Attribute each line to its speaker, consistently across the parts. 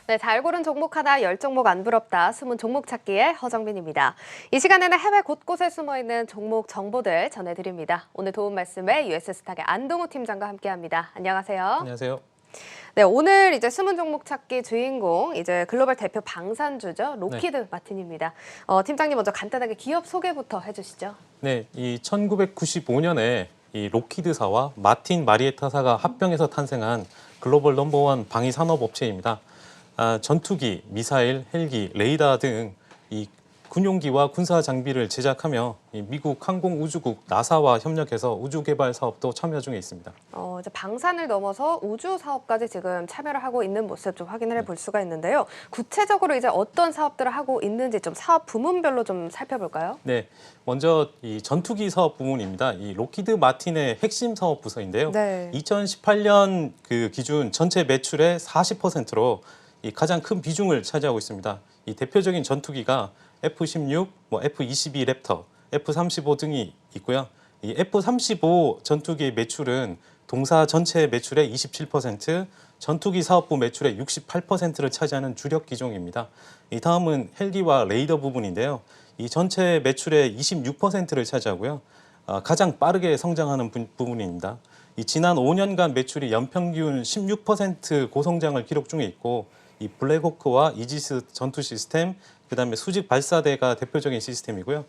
Speaker 1: 네, 잘 고른 종목 하나 10종목 안 부럽다. 숨은 종목 찾기의 허정민입니다. 이 시간에는 해외 곳곳에 숨어있는 종목 정보들 전해드립니다. 오늘 도움 말씀에 US스탁의 안동우 팀장과 함께합니다. 안녕하세요.
Speaker 2: 안녕하세요.
Speaker 1: 네, 오늘 이제 숨은 종목 찾기 주인공 이제 글로벌 대표 방산주죠. 로키드 마틴입니다. 팀장님 먼저 간단하게 기업 소개부터 해주시죠.
Speaker 2: 네, 이 1995년에 이 로키드사와 마틴 마리에타사가 합병해서 탄생한 글로벌 넘버원 방위 산업 업체입니다. 전투기, 미사일, 헬기, 레이더 등 이 군용기와 군사 장비를 제작하며 이 미국 항공우주국 나사와 협력해서 우주 개발 사업도 참여 중에 있습니다.
Speaker 1: 이제 방산을 넘어서 우주 사업까지 지금 참여를 하고 있는 모습 좀 확인을 해볼 수가 있는데요. 구체적으로 이제 어떤 사업들을 하고 있는지 좀 사업 부문별로 좀 살펴볼까요?
Speaker 2: 네, 먼저 이 전투기 사업 부문입니다. 이 로키드 마틴의 핵심 사업 부서인데요.
Speaker 1: 네.
Speaker 2: 2018년 그 기준 전체 매출의 40%로 이 가장 큰 비중을 차지하고 있습니다. 이 대표적인 전투기가 F-16, F-22 랩터, F-35 등이 있고요. 이 F-35 전투기의 매출은 동사 전체 매출의 27%, 전투기 사업부 매출의 68%를 차지하는 주력 기종입니다. 이 다음은 헬기와 레이더 부분인데요. 이 전체 매출의 26%를 차지하고요. 가장 빠르게 성장하는 부분입니다. 이 지난 5년간 매출이 연평균 16% 고성장을 기록 중에 있고, 이 블랙호크와 이지스 전투 시스템, 그다음에 수직 발사대가 대표적인 시스템이고요.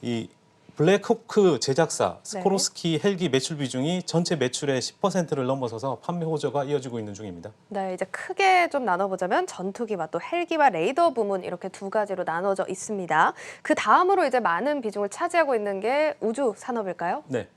Speaker 2: 이 블랙호크 제작사 스코로스키 헬기 매출 비중이 전체 매출의 10%를 넘어서서 판매 호조가 이어지고 있는 중입니다.
Speaker 1: 네, 이제 크게 좀 나눠보자면 전투기와 또 헬기와 레이더 부문 이렇게 두 가지로 나눠져 있습니다. 그 다음으로 이제 많은 비중을 차지하고 있는 게 우주 산업일까요?
Speaker 2: 네.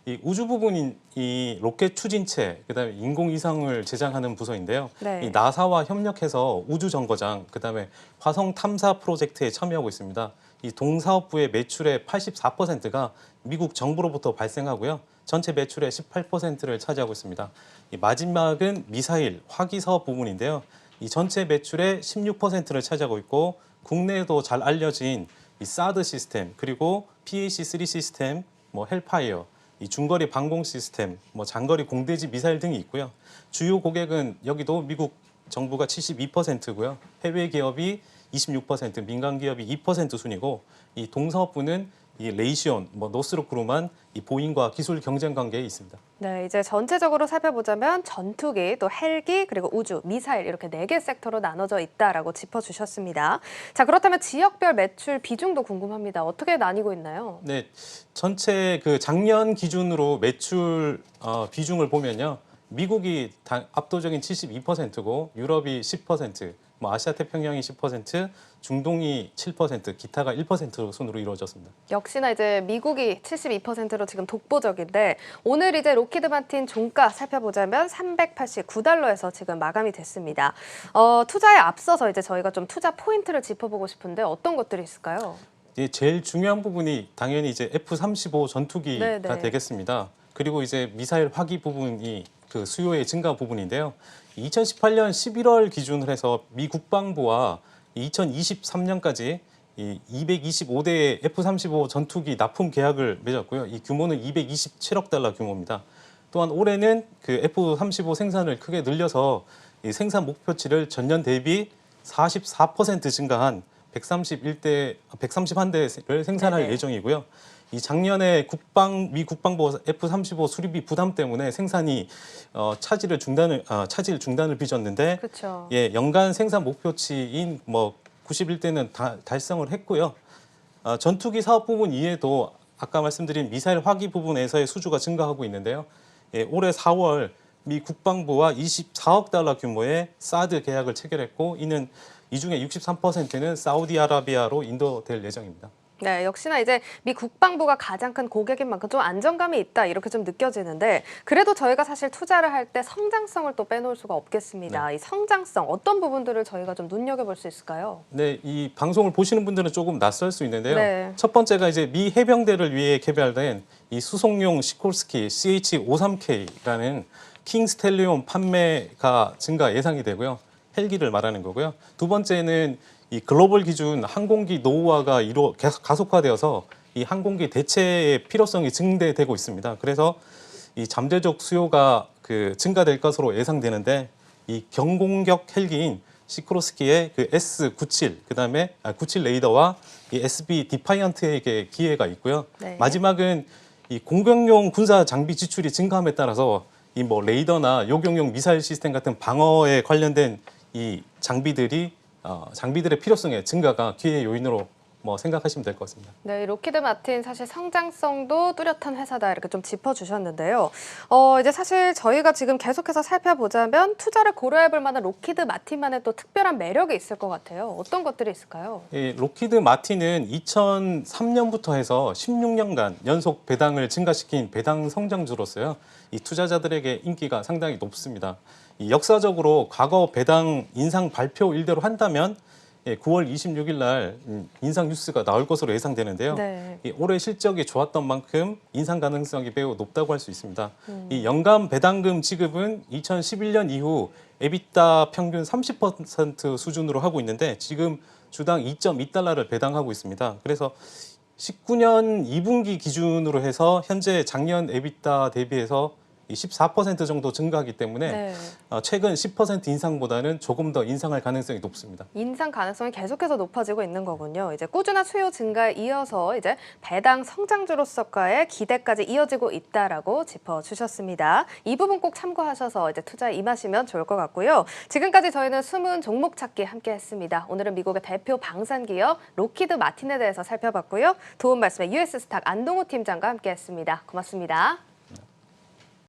Speaker 2: 이 우주 부분인 이 로켓 추진체, 그다음에 인공위성을 제작하는 부서인데요.
Speaker 1: 네.
Speaker 2: 이 나사와 협력해서 우주 정거장, 그다음에 화성 탐사 프로젝트에 참여하고 있습니다. 이 동사업부의 매출의 84%가 미국 정부로부터 발생하고요. 전체 매출의 18%를 차지하고 있습니다. 이 마지막은 미사일, 화기 사업 부분인데요. 이 전체 매출의 16%를 차지하고 있고, 국내에도 잘 알려진 이 사드 시스템, 그리고 PAC-3 시스템, 헬파이어, 이 중거리 방공 시스템, 장거리 공대지 미사일 등이 있고요. 주요 고객은 여기도 미국 정부가 72%고요. 해외 기업이 26%, 민간 기업이 2% 순이고, 이 동사업부는 이 레이시온, 노스롭 그루만 이 보잉과 기술 경쟁 관계에 있습니다.
Speaker 1: 네, 이제 전체적으로 살펴보자면 전투기, 또 헬기, 그리고 우주, 미사일 이렇게 4개 섹터로 나눠져 있다라고 짚어주셨습니다. 자, 그렇다면 지역별 매출 비중도 궁금합니다. 어떻게 나뉘고 있나요?
Speaker 2: 네, 전체 그 작년 기준으로 매출 비중을 보면요. 미국이 압도적인 72%고 유럽이 10%, 아시아 태평양이 10%, 중동이 7%, 기타가 1% 순으로 이루어졌습니다.
Speaker 1: 역시나 이제 미국이 72%로 지금 독보적인데 오늘 이제 로키드 마틴 종가 살펴보자면 389달러에서 지금 마감이 됐습니다. 투자에 앞서서 이제 저희가 좀 투자 포인트를 짚어보고 싶은데 어떤 것들이 있을까요?
Speaker 2: 제일 중요한 부분이 당연히 이제 F-35 전투기가
Speaker 1: 네네.
Speaker 2: 되겠습니다. 그리고 이제 미사일 화기 부분이 그 수요의 증가 부분인데요. 2018년 11월 기준으로 해서 미 국방부와 2023년까지 이 225대의 F-35 전투기 납품 계약을 맺었고요. 이 규모는 227억 달러 규모입니다. 또한 올해는 그 F-35 생산을 크게 늘려서 이 생산 목표치를 전년 대비 44% 증가한 131대를 생산할
Speaker 1: 네네.
Speaker 2: 예정이고요. 이 작년에 미 국방부 F-35 수리비 부담 때문에 생산이 차질 중단을 빚었는데,
Speaker 1: 그렇죠.
Speaker 2: 예, 연간 생산 목표치인 91대는 달성을 했고요. 전투기 사업 부분 이외에도 아까 말씀드린 미사일 화기 부분에서의 수주가 증가하고 있는데요. 예, 올해 4월 미 국방부와 24억 달러 규모의 사드 계약을 체결했고, 이는 이 중에 63%는 사우디아라비아로 인도될 예정입니다.
Speaker 1: 네, 역시나 이제 미 국방부가 가장 큰 고객인 만큼 좀 안정감이 있다 이렇게 좀 느껴지는데 그래도 저희가 사실 투자를 할 때 성장성을 또 빼놓을 수가 없겠습니다. 이 성장성 어떤 부분들을 저희가 좀 눈여겨볼 수 있을까요?
Speaker 2: 네, 이 방송을 보시는 분들은 조금 낯설 수 있는데요.
Speaker 1: 네.
Speaker 2: 첫 번째가 이제 미 해병대를 위해 개발된 이 수송용 시콜스키 CH-53K라는 킹 스텔리온 판매가 증가 예상이 되고요. 헬기를 말하는 거고요. 두 번째는 이 글로벌 기준 항공기 노후화가 가속화되어서 이 항공기 대체의 필요성이 증대되고 있습니다. 그래서 이 잠재적 수요가 증가될 것으로 예상되는데 이 경공격 헬기인 시크로스키의 S97 그다음에 97 레이더와 이 SB 디파이언트에게 기회가 있고요.
Speaker 1: 네.
Speaker 2: 마지막은 이 공격용 군사 장비 지출이 증가함에 따라서 이 뭐 레이더나 요격용 미사일 시스템 같은 방어에 관련된 이 장비들의 필요성의 증가가 기회 요인으로 생각하시면 될 것 같습니다.
Speaker 1: 네, 로키드 마틴 사실 성장성도 뚜렷한 회사다 이렇게 좀 짚어주셨는데요. 이제 사실 저희가 지금 계속해서 살펴보자면 투자를 고려해볼 만한 로키드 마틴만의 또 특별한 매력이 있을 것 같아요. 어떤 것들이 있을까요?
Speaker 2: 이 로키드 마틴은 2003년부터 해서 16년간 연속 배당을 증가시킨 배당 성장주로서요. 이 투자자들에게 인기가 상당히 높습니다. 이 역사적으로 과거 배당 인상 발표 일대로 한다면 9월 26일 날 인상 뉴스가 나올 것으로 예상되는데요.
Speaker 1: 네.
Speaker 2: 이 올해 실적이 좋았던 만큼 인상 가능성이 매우 높다고 할 수 있습니다. 이 연간 배당금 지급은 2011년 이후 에비타 평균 30% 수준으로 하고 있는데 지금 주당 2.2달러를 배당하고 있습니다. 그래서 19년 2분기 기준으로 해서 현재 작년 에비타 대비해서 14% 정도 증가하기 때문에
Speaker 1: 네.
Speaker 2: 최근 10% 인상보다는 조금 더 인상할 가능성이 높습니다.
Speaker 1: 인상 가능성이 계속해서 높아지고 있는 거군요. 이제 꾸준한 수요 증가에 이어서 이제 배당 성장주로서가의 기대까지 이어지고 있다라고 짚어주셨습니다. 이 부분 꼭 참고하셔서 이제 투자에 임하시면 좋을 것 같고요. 지금까지 저희는 숨은 종목 찾기 함께했습니다. 오늘은 미국의 대표 방산기업 로키드 마틴에 대해서 살펴봤고요. 도움 말씀에 US 스탁 안동호 팀장과 함께했습니다. 고맙습니다.